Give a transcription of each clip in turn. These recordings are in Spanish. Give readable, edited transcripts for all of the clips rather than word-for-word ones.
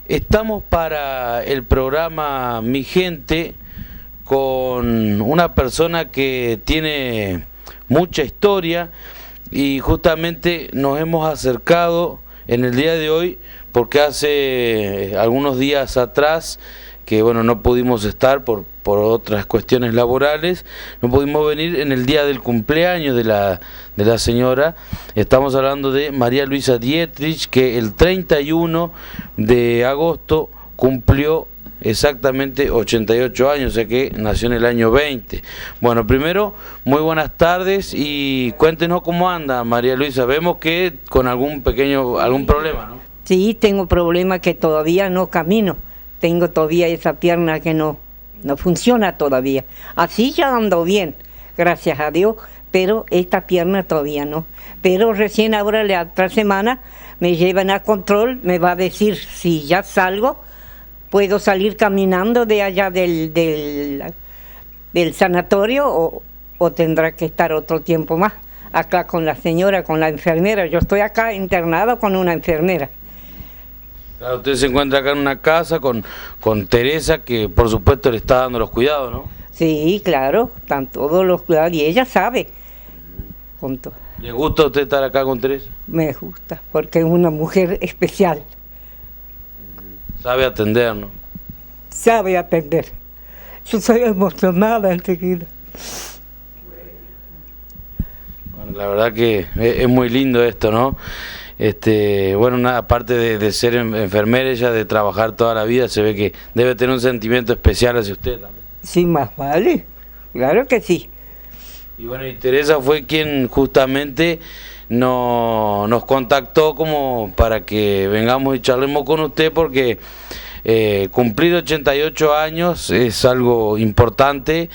Estamos para el programa Mi Gente con una persona que tiene mucha historia y justamente nos hemos acercado en el día de hoy porque hace algunos días atrás que bueno no pudimos estar por otras cuestiones laborales, no pudimos venir en el día del cumpleaños de la señora. Estamos hablando de María Luisa Dietrich, que el 31 de agosto cumplió exactamente 88 años, o sea que nació en el año 20. Bueno, primero, muy buenas tardes y cuéntenos cómo anda María Luisa. Vemos que con algún problema, ¿no? Sí, tengo problema que todavía no camino. Tengo todavía esa pierna que no funciona todavía. Así ya ando bien, gracias a Dios, pero esta pierna todavía no. Pero recién ahora, la otra semana, me llevan a control, me va a decir si ya salgo, puedo salir caminando de allá del sanatorio o tendrá que estar otro tiempo más acá con la señora, con la enfermera. Yo estoy acá internada con una enfermera. Claro, usted se encuentra acá en una casa con Teresa, que por supuesto le está dando los cuidados, ¿no? Sí, claro, están todos los cuidados y ella sabe. ¿Le gusta a usted estar acá con Teresa? Me gusta, porque es una mujer especial. Sabe atender, ¿no? Sabe atender. Yo soy emocionada enseguida. Bueno, la verdad que es muy lindo esto, ¿no? Bueno, aparte de ser enfermera, ella de trabajar toda la vida, se ve que debe tener un sentimiento especial hacia usted también. Sí, más vale, claro que sí. Y bueno, y Teresa fue quien justamente nos contactó como para que vengamos y charlemos con usted, porque cumplir 88 años es algo importante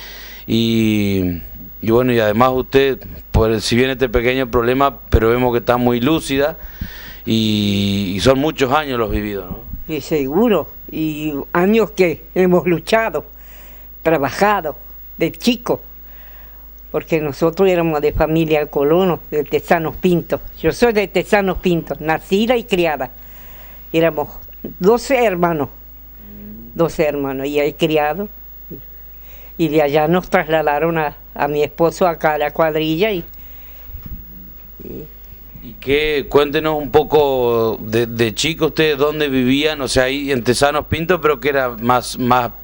y bueno, y además usted, si bien este pequeño problema, pero vemos que está muy lúcida y son muchos años los vividos, ¿no? Y seguro, y años que hemos luchado, trabajado, de chico, porque nosotros éramos de familia colonos, de Tesanos Pintos. Yo soy de Tesanos Pintos, nacida y criada. Éramos 12 hermanos, y hay criados. Y de allá nos trasladaron a mi esposo acá a la cuadrilla. ¿Y qué? Cuéntenos un poco de chico, ustedes dónde vivían, o sea, ahí en Tesanos Pintos, pero que era más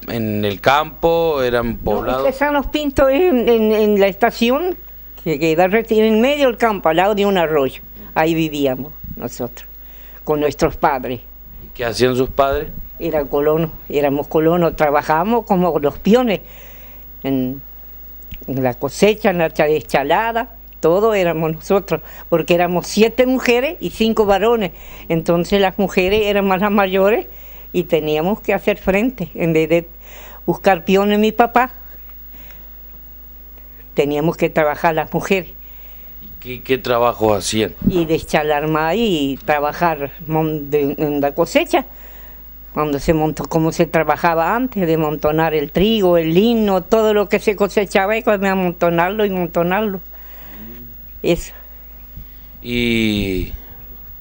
en el campo, eran poblados. No, Tesanos Pintos es en la estación, que queda en medio del campo, al lado de un arroyo. Ahí vivíamos nosotros, con nuestros padres. ¿Y qué hacían sus padres? Éramos colonos, trabajábamos como los peones. En la cosecha, en la deschalada, todo éramos nosotros, porque éramos 7 mujeres y 5 varones. Entonces las mujeres eran más las mayores y teníamos que hacer frente. En vez de buscar peones mi papá, teníamos que trabajar las mujeres. ¿Y qué trabajo hacían? Y deschalar maíz y trabajar en la cosecha. Cuando se montó, como se trabajaba antes, de amontonar el trigo, el lino, todo lo que se cosechaba, y amontonarlo y montonarlo. Eso. ¿Y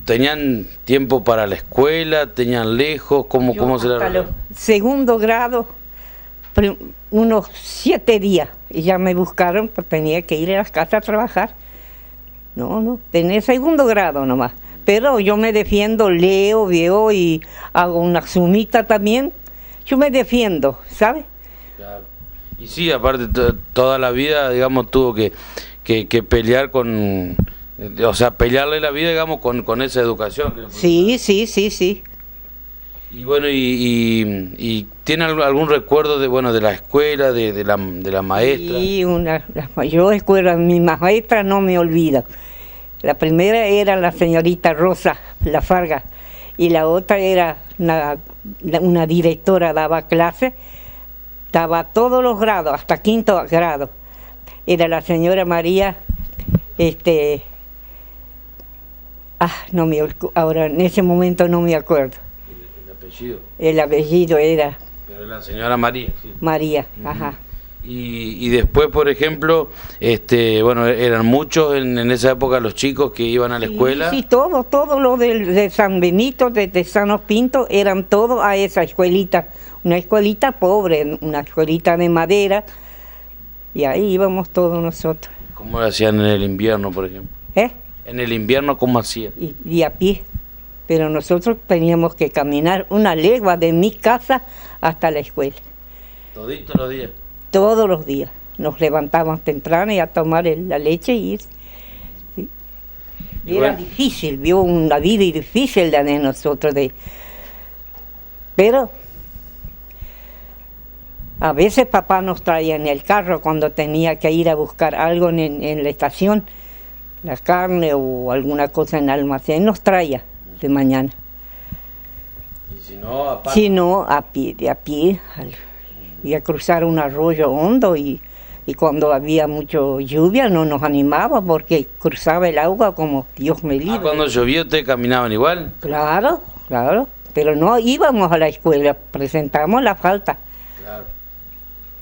tenían tiempo para la escuela? ¿Tenían lejos? ¿Cómo se la los segundo grado, unos 7 días, y ya me buscaron, pues tenía que ir a las casas a trabajar. No, tenía segundo grado nomás. Pero yo me defiendo, leo, veo y hago una sumita también. Yo me defiendo, ¿sabes? Claro. Y sí, aparte toda la vida, digamos, tuvo que pelear o sea, pelearle la vida, digamos, con esa educación. Sí. Y bueno, y ¿tiene algún recuerdo de la escuela, de la maestra? Sí, yo escuela, mi maestra no me olvida. La primera era la señorita Rosa Lafarga y la otra era una directora, daba clases, daba todos los grados, hasta 5º grado. Era la señora María, ahora en ese momento no me acuerdo. ¿El apellido? El apellido era... Pero la señora María, sí. María, ajá. Y después, por ejemplo, bueno, eran muchos en esa época los chicos que iban a la escuela. Sí, todo lo de San Benito, de Tesanos Pinto, eran todos a esa escuelita. Una escuelita pobre, una escuelita de madera, y ahí íbamos todos nosotros. ¿Cómo lo hacían en el invierno, por ejemplo? En el invierno, ¿cómo hacían? Y a pie. Pero nosotros teníamos que caminar una legua de mi casa hasta la escuela. ¿Toditos los días? Todos los días. Nos levantábamos temprano y a tomar la leche y ir. ¿Sí? Y era difícil, vio una vida difícil la de nosotros. Pero a veces papá nos traía en el carro cuando tenía que ir a buscar algo en la estación, la carne o alguna cosa en el almacén, nos traía de mañana. ¿Y si no, a pie? Si no, a pie. Y a cruzar un arroyo hondo y cuando había mucha lluvia no nos animaba porque cruzaba el agua como Dios me libre. Cuando llovía ustedes caminaban igual. Claro, pero no íbamos a la escuela, presentamos la falta. Claro,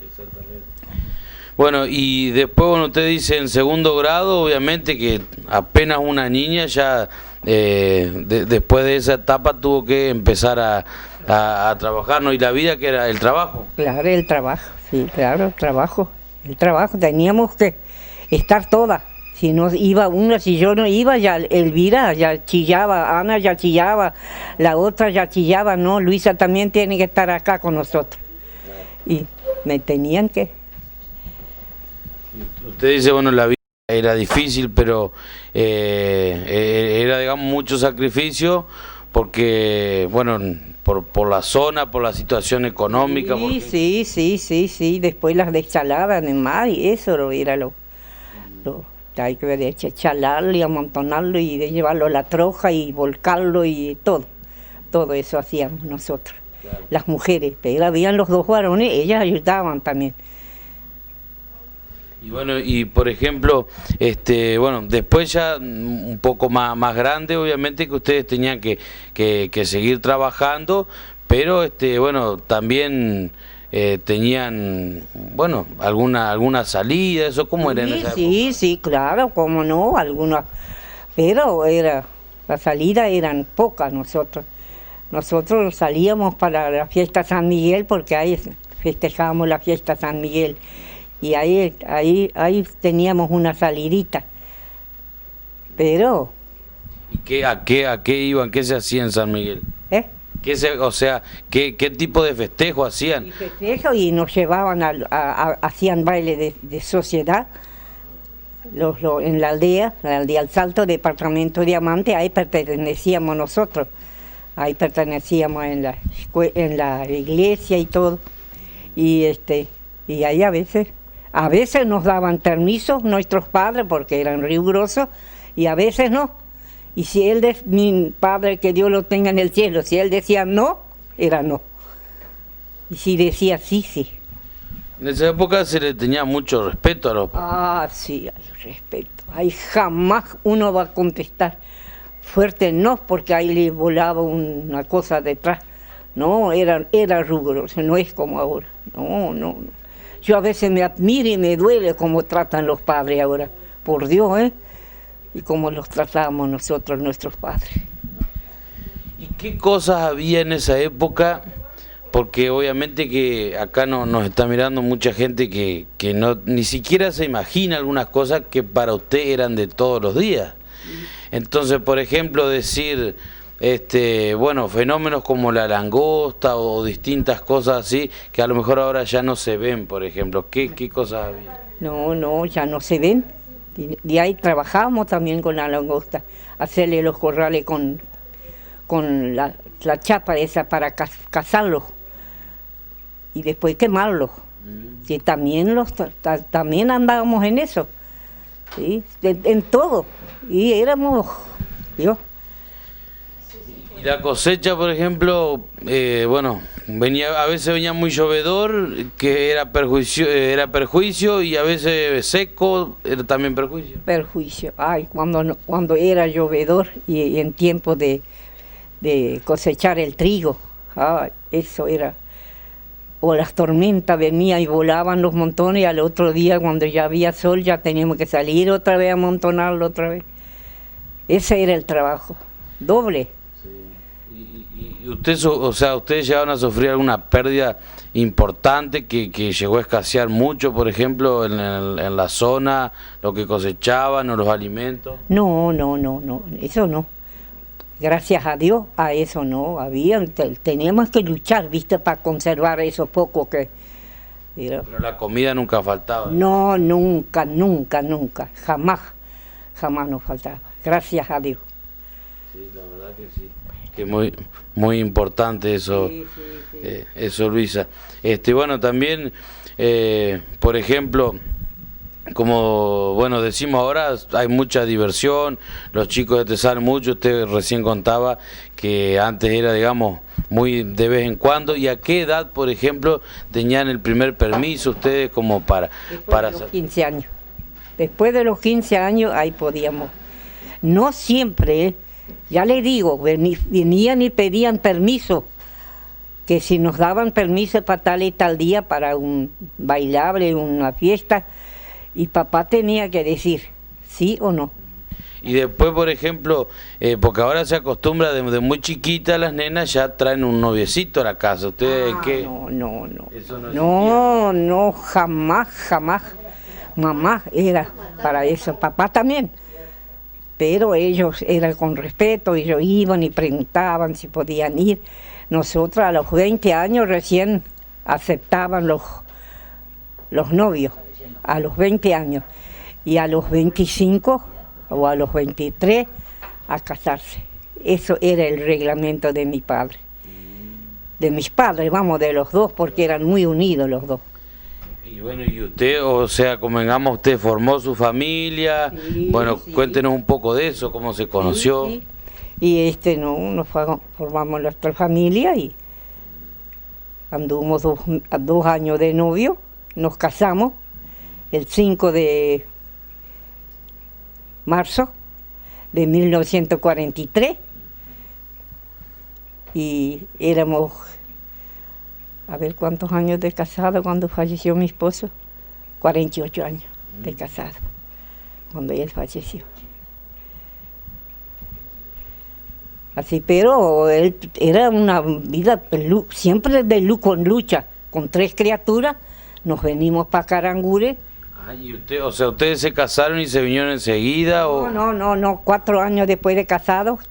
exactamente. Bueno, y después, bueno, usted dice en segundo grado, obviamente que apenas una niña ya después de esa etapa tuvo que empezar a trabajar, ¿no? Y la vida que era el trabajo. Claro, el trabajo, sí, claro, el trabajo, teníamos que estar todas. Si no iba una, si yo no iba, ya Elvira ya chillaba, Ana ya chillaba, la otra ya chillaba, no, Luisa también tiene que estar acá con nosotros. Y me tenían que... Usted dice, bueno, la vida era difícil, pero era, digamos, mucho sacrificio, porque, bueno, por la zona, por la situación económica. Sí, sí, después las deschaladas de mar y eso era lo hay que ver, chalarlo y amontonarlo y de llevarlo a la troja y volcarlo y todo eso hacíamos nosotros, claro. Las mujeres, pero habían los dos varones, ellas ayudaban también. Y bueno, y por ejemplo, bueno, después ya un poco más grande, obviamente que ustedes tenían que seguir trabajando, pero bueno, también tenían, bueno, alguna salida, eso cómo era en esa época. Sí, claro, cómo no, algunas, pero las salidas eran pocas nosotros. Nosotros salíamos para la fiesta San Miguel porque ahí festejábamos la fiesta San Miguel. Y ahí teníamos una salidita, pero... ¿Y a qué iban? ¿Qué se hacía en San Miguel? ¿Qué tipo de festejo hacían? Festejo y nos llevaban, hacían baile de sociedad, en la aldea El Salto, departamento Diamante, ahí pertenecíamos nosotros, ahí pertenecíamos en la iglesia y todo, y ahí a veces nos daban permiso nuestros padres porque eran rigurosos y a veces no. Y si mi padre, que Dios lo tenga en el cielo, si él decía no, era no. Y si decía sí, sí. En esa época se le tenía mucho respeto a los padres. Ah, sí, hay respeto. Ahí jamás uno va a contestar fuerte no, porque ahí le volaba una cosa detrás. No, era riguroso, no es como ahora. No. Yo a veces me admiro y me duele cómo tratan los padres ahora, por Dios, y cómo los tratábamos nosotros, nuestros padres. ¿Y qué cosas había en esa época? Porque obviamente que acá nos está mirando mucha gente que ni siquiera se imagina algunas cosas que para usted eran de todos los días. Entonces, por ejemplo, decir... bueno, fenómenos como la langosta o distintas cosas así que a lo mejor ahora ya no se ven, por ejemplo. ¿Qué cosas había? No, ya no se ven. Y ahí trabajamos también con la langosta, hacerle los corrales con la chapa esa para cazarlos y después quemarlos. Sí, también andábamos en eso, ¿sí? En todo. Y éramos... Y la cosecha, por ejemplo, bueno, a veces venía muy llovedor, que era perjuicio, y a veces seco, era también perjuicio. Perjuicio, cuando era llovedor y en tiempo de cosechar el trigo, eso era o las tormentas venían y volaban los montones, y al otro día cuando ya había sol ya teníamos que salir otra vez a amontonarlo otra vez. Ese era el trabajo, doble. Y usted, o sea, ustedes llegaron a sufrir alguna pérdida importante que llegó a escasear mucho, por ejemplo, en la zona, lo que cosechaban o los alimentos. No, eso no. Gracias a Dios, a eso no. Teníamos que luchar, viste, para conservar eso poco que... Pero la comida nunca faltaba. No, nunca, jamás nos faltaba. Gracias a Dios. Sí, la verdad que sí. Que es muy importante eso, sí. Eso, Luisa. Bueno, también, por ejemplo, como bueno decimos ahora, hay mucha diversión, los chicos te salen mucho. Usted recién contaba que antes era, digamos, muy de vez en cuando. ¿Y a qué edad, por ejemplo, tenían el primer permiso ustedes como para de los 15 años. Después de los 15 años ahí podíamos. No siempre, ya le digo, venían y pedían permiso, que si nos daban permiso para tal y tal día, para un bailable, una fiesta, y papá tenía que decir sí o no. Y después, por ejemplo, porque ahora se acostumbra de muy chiquita las nenas ya traen un noviecito a la casa. ¿Ustedes qué? No. Eso No, jamás. Mamá era para eso, papá también. Pero ellos eran con respeto, ellos iban y preguntaban si podían ir. Nosotros a los 20 años recién aceptaban los novios, a los 20 años. Y a los 25 o a los 23 a casarse. Eso era el reglamento de mi padre. De mis padres, vamos, de los dos, porque eran muy unidos los dos. Y bueno, y usted, o sea, convengamos, usted formó su familia, sí, bueno, sí. Cuéntenos un poco de eso, cómo se conoció. Sí. Y nos formamos nuestra familia y anduvimos dos años de novio, nos casamos el 5 de marzo de 1943 y éramos... A ver cuántos años de casado cuando falleció mi esposo. 48 años de casado, cuando él falleció. Así, pero él era una vida siempre con lucha, con 3 criaturas. Nos venimos para Carangure. ¿Y usted, o sea, ustedes se casaron y se vinieron enseguida? No, 4 años después de casados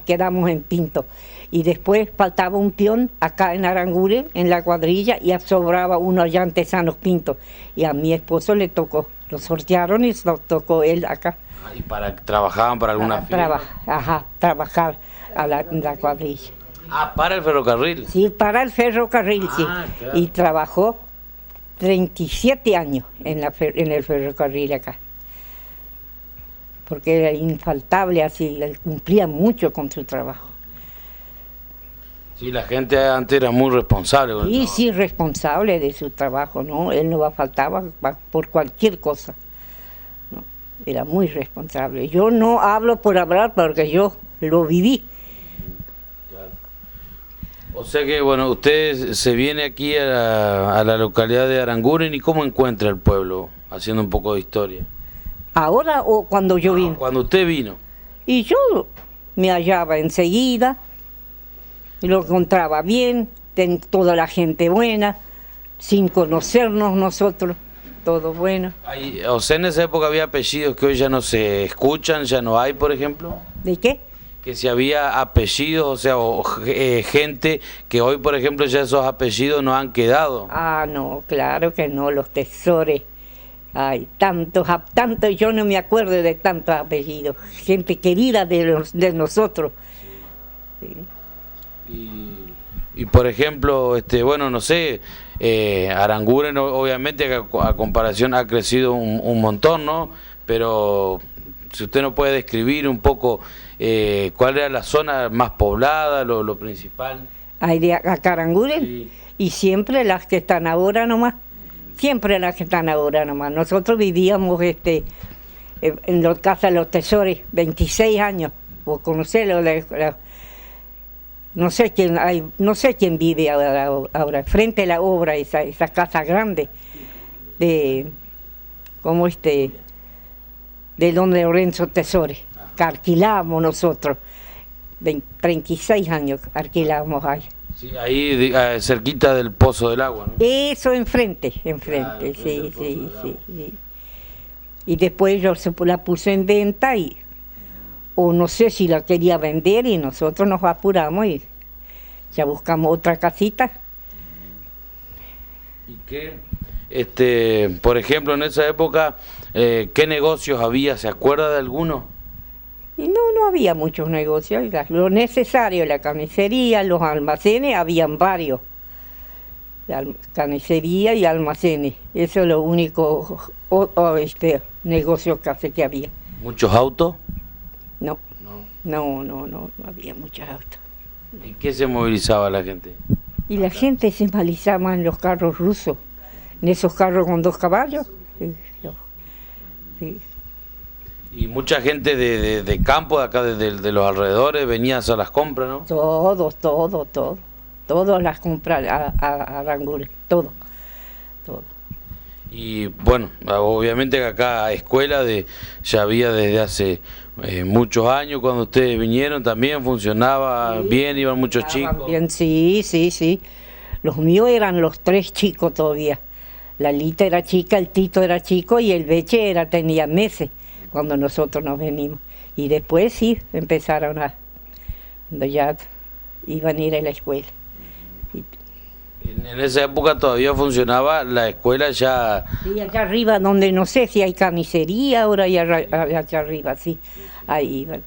quedamos en Pinto. Y después faltaba un peón acá en Arangure, en la cuadrilla, y sobraba uno allá en Tesanos Pinto. Y a mi esposo le tocó, lo sortearon y lo tocó él acá. ¿Y trabajaban para alguna firma? Trabajar en la cuadrilla. ¿Para el ferrocarril? Sí, para el ferrocarril, sí. Claro. Y trabajó 37 años en el ferrocarril acá. Porque era infaltable, así, él cumplía mucho con su trabajo. Sí, la gente antes era muy responsable. Sí, responsable de su trabajo, ¿no? Él no faltaba por cualquier cosa. No, era muy responsable. Yo no hablo por hablar porque yo lo viví. Claro. O sea que, bueno, usted se viene aquí a la localidad de Aranguren, ¿y cómo encuentra el pueblo? Haciendo un poco de historia. ¿Ahora o cuando yo vine? Cuando usted vino. Y yo me hallaba enseguida. Lo encontraba bien, toda la gente buena, sin conocernos nosotros, todo bueno. O sea, en esa época había apellidos que hoy ya no se escuchan, ya no hay, por ejemplo. ¿De qué? Que si había apellidos, o sea, gente que hoy, por ejemplo, ya esos apellidos no han quedado. No, claro que no, los tesores. Hay tantos, yo no me acuerdo de tantos apellidos, gente querida de nosotros. Sí. Y por ejemplo, bueno, no sé, Aranguren obviamente a comparación ha crecido un montón, ¿no? Pero si usted nos puede describir un poco cuál era la zona más poblada, lo principal. Hay de acá Aranguren, sí. Y siempre las que están ahora nomás, Nosotros vivíamos en la Casa de los Tesores, 26 años, por conocerlo, no sé quién vive ahora frente a la obra, esa casa grande de, como de don Lorenzo Tesori, que alquilábamos nosotros, 36 años alquilábamos ahí. Sí, ahí cerquita del Pozo del Agua, ¿no? Eso enfrente, Claro, sí, sí, sí, sí. Y después yo la puse en venta o no sé si la quería vender y nosotros nos apuramos y ya buscamos otra casita. ¿Y qué, por ejemplo, en esa época, qué negocios había? ¿Se acuerda de alguno? Y no había muchos negocios, oiga, lo necesario, la carnicería, los almacenes, habían varios. Carnicería y almacenes, eso es lo único negocio que había. ¿Muchos autos? No, no había muchos autos. ¿Y qué se movilizaba la gente? Y la gente se movilizaba en los carros rusos, en esos carros con 2 caballos. Sí. Y mucha gente de campo, de acá, de los alrededores, venía a las compras, ¿no? Todas las compras a Aranguren, todo. Y bueno, obviamente que acá escuela ya había desde hace muchos años. Cuando ustedes vinieron también funcionaba bien, iban muchos chicos. Bien, sí. Los míos eran los 3 chicos todavía. La Lita era chica, el Tito era chico y el Beche tenía meses cuando nosotros nos venimos. Y después sí, empezaron cuando ya iban a ir a la escuela. En esa época todavía funcionaba la escuela ya... Sí, allá arriba, donde no sé si hay carnicería, ahora hay allá arriba, sí, ahí iban.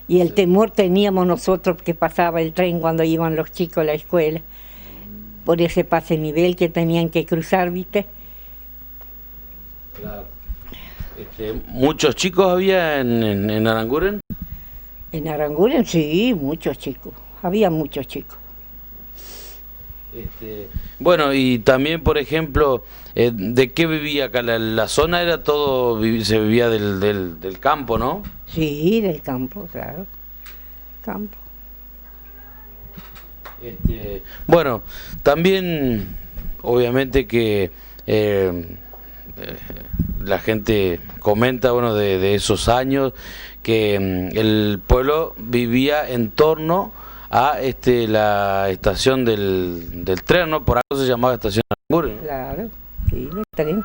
Y el temor teníamos nosotros que pasaba el tren cuando iban los chicos a la escuela, por ese pase nivel que tenían que cruzar, ¿viste? Claro. ¿Muchos chicos había en Aranguren? En Aranguren sí, muchos chicos, había muchos chicos. Bueno, y también, por ejemplo, ¿de qué vivía acá? La zona era todo, se vivía del campo, ¿no? Sí, del campo, claro, campo. Bueno, también, obviamente que la gente comenta, bueno, de esos años, que el pueblo vivía en torno a la estación del tren, ¿no? Por algo se llamaba estación Aranguren, ¿no? Claro, sí, el tren.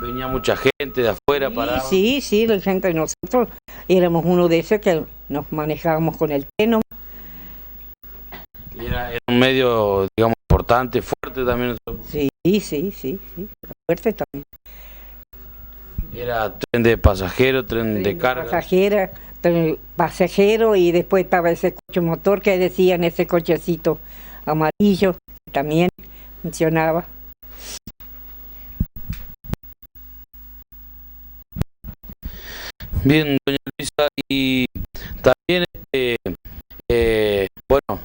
Venía mucha gente de afuera para... Sí, la gente de nosotros éramos uno de esos que nos manejábamos con el tren, ¿no? Y era un medio, digamos, importante, fuerte también. Sí, fuerte también. Era tren de pasajero, tren de carga. Pasajero, y después estaba ese coche motor que decían, ese cochecito amarillo, que también funcionaba. Bien, doña Luisa, y también, bueno,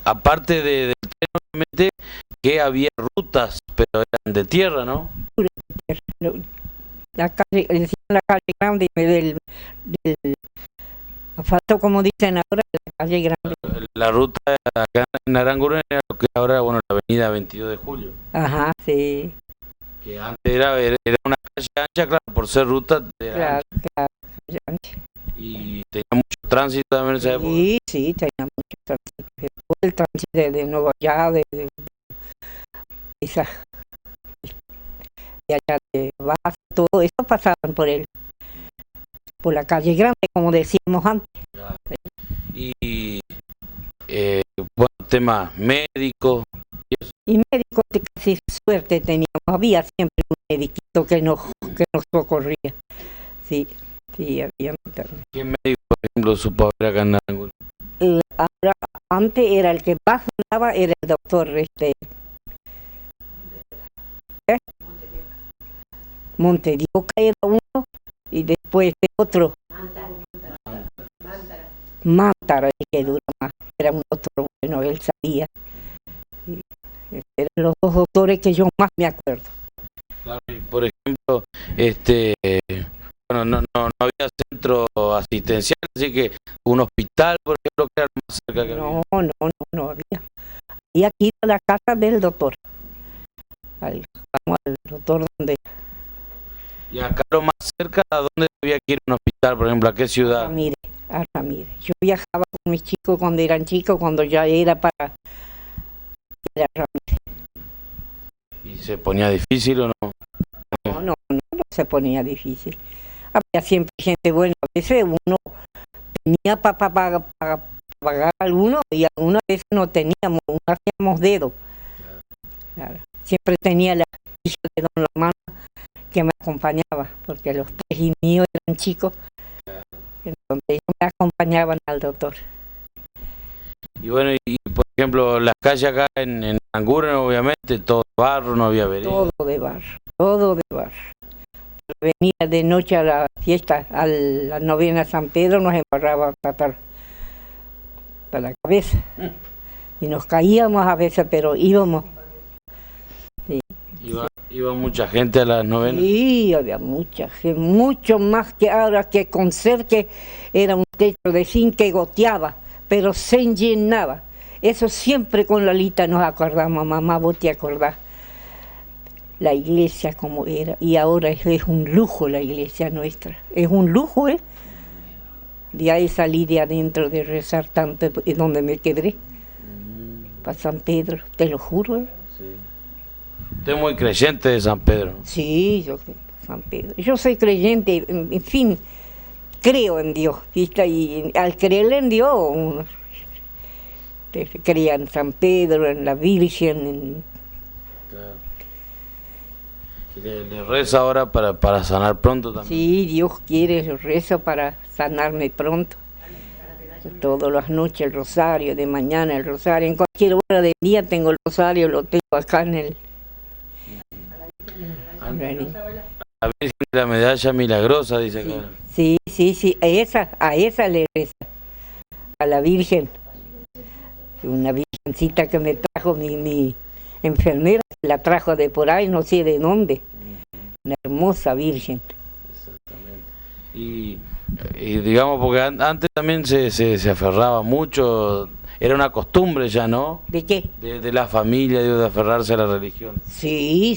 aparte del tren, obviamente, que había rutas, pero eran de tierra, ¿no? La calle grande del asfalto, como dicen ahora, la calle grande. La ruta acá en Aranguren era lo que ahora, bueno, la avenida 22 de Julio. Ajá, sí. Que antes era una calle ancha, claro, por ser ruta de Claro. Y tenía mucho tránsito también en esa época. Sí, tenía mucho tránsito. Todo el tránsito de Nueva York, de allá de Baza, todo eso pasaban por la calle grande, como decíamos antes. Claro. Y bueno, temas médicos. Y médicos de casi suerte teníamos, había siempre un médico que nos socorría. Sí, había. ¿Qué médico, por ejemplo, supo haber acá en Aranguren? Ahora, antes era el que más hablaba, era el doctor Montedioca era uno, y después otro, Mántara, el que dura más, era un doctor bueno, él sabía. Eran los 2 doctores que yo más me acuerdo. Claro, y por ejemplo, bueno, no había centro asistencial, así que un hospital, por ejemplo, que era más cerca que No, Y aquí a la casa del doctor. Vamos al doctor donde... Y acá lo más cerca, ¿a dónde había que ir a un hospital, por ejemplo? ¿A qué ciudad? A Ramírez. Yo viajaba con mis chicos cuando eran chicos, cuando ya era para ir a Ramírez. ¿Y se ponía difícil o no? No se ponía difícil. Había siempre gente buena. A veces uno tenía para pagar alguno y algunas veces no teníamos, no hacíamos dedo. Claro. Siempre tenía la hija de don Román que me acompañaba, porque los tres míos eran chicos, entonces ellos me acompañaban al doctor. Y bueno, y por ejemplo, las calles acá en Anguren, obviamente, todo de barro, no había vereda. Todo de barro. Venía de noche a la fiesta, a la novena San Pedro, nos embarraba hasta la cabeza. Y nos caíamos a veces, pero íbamos. Sí. ¿Iba mucha gente a las novenas? Sí, había mucha gente, mucho más que ahora, que con ser que era un techo de zinc que goteaba, pero se llenaba. Eso siempre con Lolita nos acordamos, mamá, vos te acordás. La iglesia como era, y ahora es un lujo la iglesia nuestra, es un lujo, ¿eh? De ahí salí de adentro de rezar tanto, y donde me quedé, para San Pedro, te lo juro, ¿eh? Sí. Usted es muy creyente de San Pedro, ¿no? Sí, yo soy San Pedro. Yo soy creyente, en fin, creo en Dios, ¿viste? Y al creer en Dios, uno creía en San Pedro, en la Virgen. Claro. ¿Y le reza ahora para sanar pronto también? Sí, Dios quiere, yo rezo para sanarme pronto. Todas las noches el rosario, de mañana el rosario, en cualquier hora del día tengo el rosario, lo tengo acá en el... La Virgen de la Medalla Milagrosa, dice acá. Sí, a esa le reza, a la Virgen. Una virgencita que me trajo mi enfermera, la trajo de por ahí, no sé de dónde. Una hermosa Virgen. Exactamente. Y digamos, porque antes también se aferraba mucho, era una costumbre ya, ¿no? ¿De qué? De la familia, de aferrarse a la religión. Sí.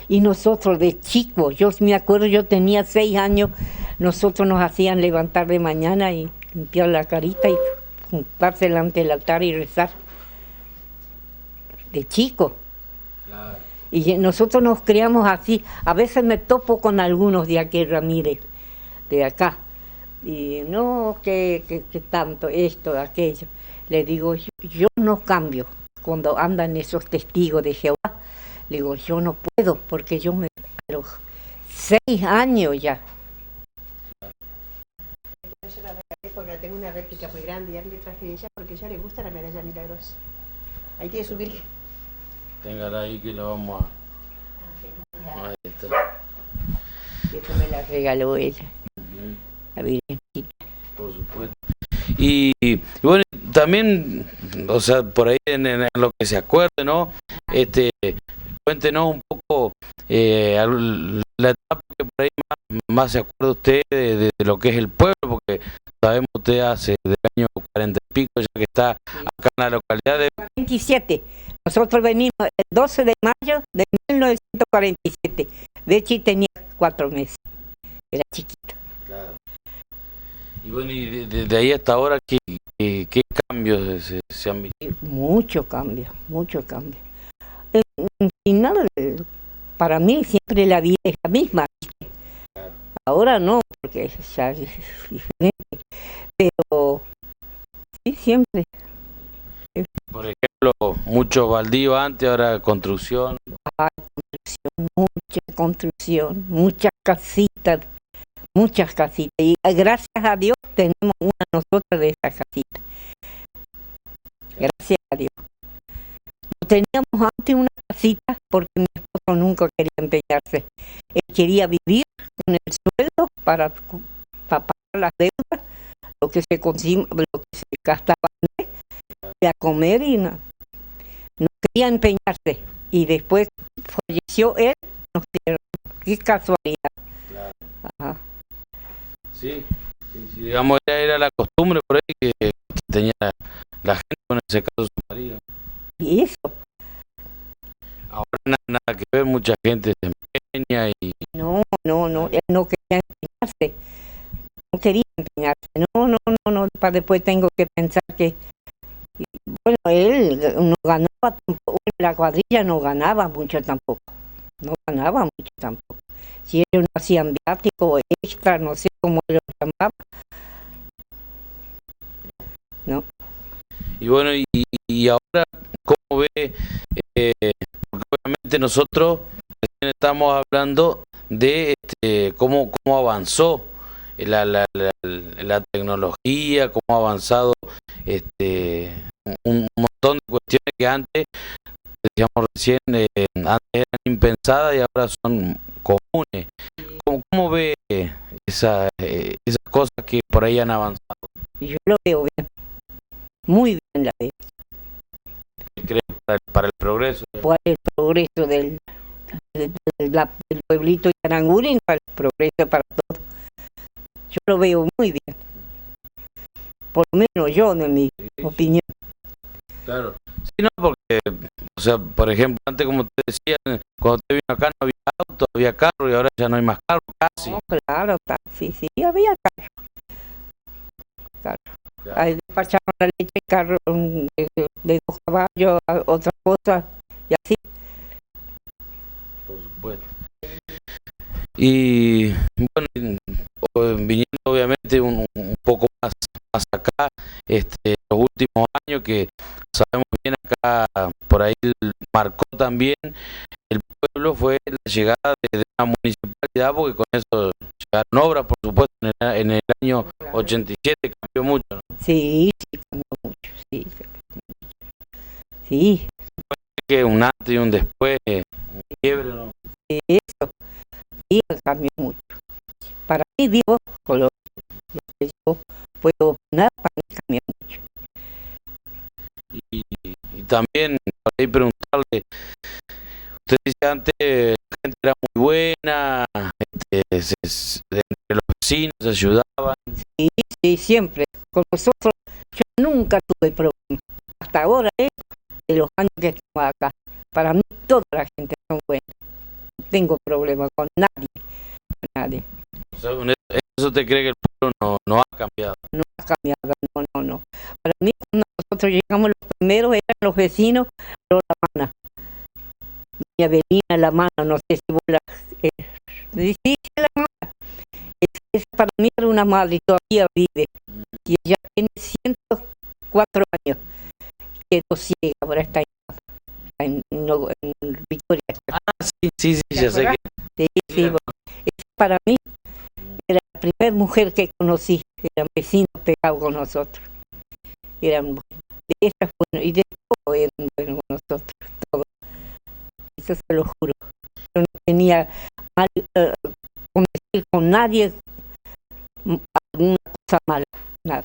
Y nosotros de chicos, yo me acuerdo, yo tenía 6 años, nosotros nos hacían levantar de mañana y limpiar la carita y juntarse delante del altar y rezar. De chico. Claro. Y nosotros nos criamos así. A veces me topo con algunos de aquí, Ramírez, de acá. Y no, que tanto, esto, aquello. Le digo, yo no cambio. Cuando andan esos testigos de Jehová, le digo, yo no puedo, porque yo a los 6 años ya. Yo la regalé porque tengo una réplica muy grande y ya le traje de ella porque a ella le gusta la medalla milagrosa. Ahí tiene su virgen. Téngala ahí que lo vamos a... Ahí está. Eso me la regaló ella, la virgencita. Por supuesto. Y bueno, también, o sea, por ahí en lo que se acuerde, ¿no? Cuéntenos un poco la etapa que por ahí más se acuerda usted de lo que es el pueblo, porque sabemos usted hace del año 40 y pico ya que está acá en la localidad de... 47. Nosotros venimos el 12 de mayo de 1947. Bechi tenía 4 meses. Era chiquito. Claro. Y bueno, y de ahí hasta ahora, ¿qué cambios se han visto? Mucho cambio, mucho cambio. En final, para mí siempre la vida es la misma, ¿viste? Claro. Ahora no, porque ya es diferente. Pero sí, siempre. Por ejemplo, muchos baldíos antes, ahora construcción. Hay construcción, muchas casitas. Y gracias a Dios tenemos una nosotros de esas casitas. Gracias a Dios. No teníamos antes una casita porque mi esposo nunca quería empeñarse. Él quería vivir con el sueldo para pagar las deudas, lo que se gastaba a comer y no quería empeñarse. Y después falleció él, nos dieron. Qué casualidad. Claro. Ajá. Sí, digamos, era la costumbre por ahí que tenía la gente, en ese caso su marido. eso. Ahora nada que ver, mucha gente se empeña y... No, él no quería empeñarse, no quería empeñarse, no, para después tengo que pensar que, bueno, él no ganaba tampoco, la cuadrilla no ganaba mucho tampoco, si ellos no hacían viático o extra, no sé cómo lo llamaban, ¿no? Y bueno, y ahora, ¿cómo ve? Porque obviamente nosotros recién estamos hablando de cómo avanzó la tecnología, cómo ha avanzado un montón de cuestiones que antes, decíamos recién, antes eran impensadas y ahora son comunes. ¿Cómo ve esas cosas que por ahí han avanzado? Yo lo veo bien, muy bien la veo. ¿Cree para el progreso? Para el progreso del pueblito de Aranguren, para el progreso para todo. Yo lo veo muy bien. Por lo menos yo, en mi opinión. Claro. Sí, no, porque, o sea, por ejemplo, antes, como te decía, cuando te vino acá no había auto, había carro y ahora ya no hay más carro, casi. No, claro, sí, había carro. Claro. Ahí despachaban la leche en carro de 2 caballos, otras cosas, y así. Por supuesto. Y bueno, viniendo obviamente un poco más acá, los últimos años que sabemos bien acá, por ahí marcó también el pueblo, fue la llegada de una municipalidad, porque con eso llegaron obras, por supuesto, en el año 87 cambió mucho, ¿no? Sí, cambió mucho, sí. Sí. Que un antes y un después, un quiebre, ¿no? Eso, sí, cambió mucho. Para mí, digo, con lo que yo puedo opinar, para mí cambió mucho. Y también, por ahí preguntarle, usted dice antes, la gente era muy buena, entre los vecinos se ayudaban. Sí, siempre. Con nosotros, yo nunca tuve problemas. Hasta ahora, de los años que estamos acá. Para mí, toda la gente son buenas. No tengo problema con nadie. O sea, ¿eso te cree que el pueblo no ha cambiado? No ha cambiado, no. Para mí, cuando nosotros llegamos, los primeros eran los vecinos, pero la mana. Doña Belina, la mano, no sé si vos la... sí, la mano. Esa para mí era una madre y todavía vive. Y ella tiene 104 años. Quedó ciega, ahora está en Victoria. Sí, ya sé que... Sí, bueno, esa para mí era la primera mujer que conocí. Eran vecinos pegados con nosotros. Eran de esas, bueno, y de todo eran buenos con nosotros, todo. Eso se lo juro. Yo no tenía mal con nadie alguna cosa mala, nada.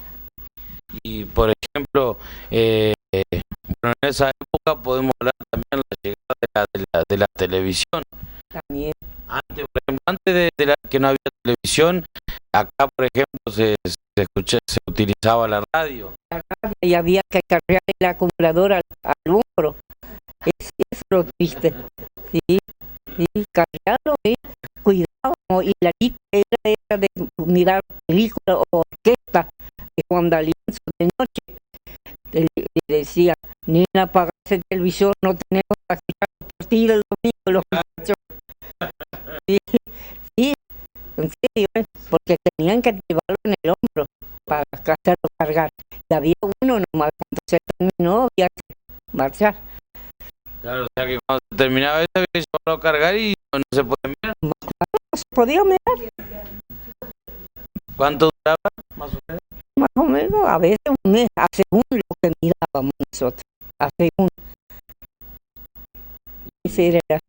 Y por ejemplo, bueno, en esa época podemos hablar también de la llegada de la televisión. También. Antes, por ejemplo, antes de que no había televisión, acá por ejemplo se utilizaba la radio. La radio, y había que cargar la acumuladora al hombro. Eso lo triste. Sí, cargarlo, cuidábamos, y la lista era de mirar películas o orquesta de Juan D'Alienzo de noche. Le decía, nena, apaga ese televisor, no tenemos para escuchar los partidos el domingo, los muchachos. Sí, en serio, porque tenían que llevarlo en el hombro para hacerlo cargar. Y había uno nomás, cuando se terminó había que marchar. Claro, o sea que cuando se terminaba eso había que llevarlo a cargar y no se podía mirar. No se podía mirar. ¿Cuánto duraba, más o menos? Más o menos, a veces un mes, según lo que mirábamos nosotros, según. Ese era.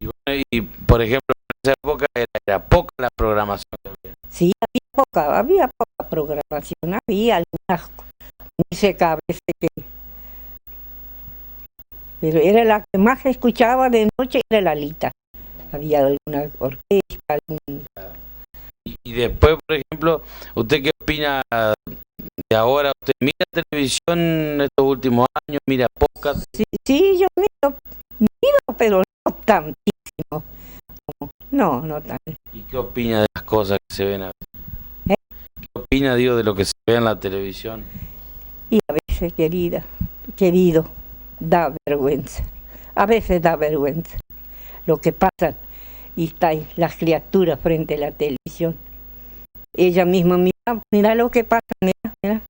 Y, bueno, y por ejemplo, en esa época era poca la programación que había. Sí, había poca programación, había algunas música a veces que... Pero era la que más escuchaba de noche, era la Lita. Había alguna orquesta, Y después, por ejemplo, ¿usted qué opina ahora usted mira televisión estos últimos años, mira podcast. Sí, sí, yo miro, pero no tantísimo. No, no tanto. ¿Y qué opina de las cosas que se ven a veces? ¿Eh? ¿Qué opina, digo, de lo que se ve en la televisión? Y a veces, querido, da vergüenza. A veces da vergüenza lo que pasa y está ahí, las criaturas frente a la televisión. Ella misma, mira lo que pasa, mira.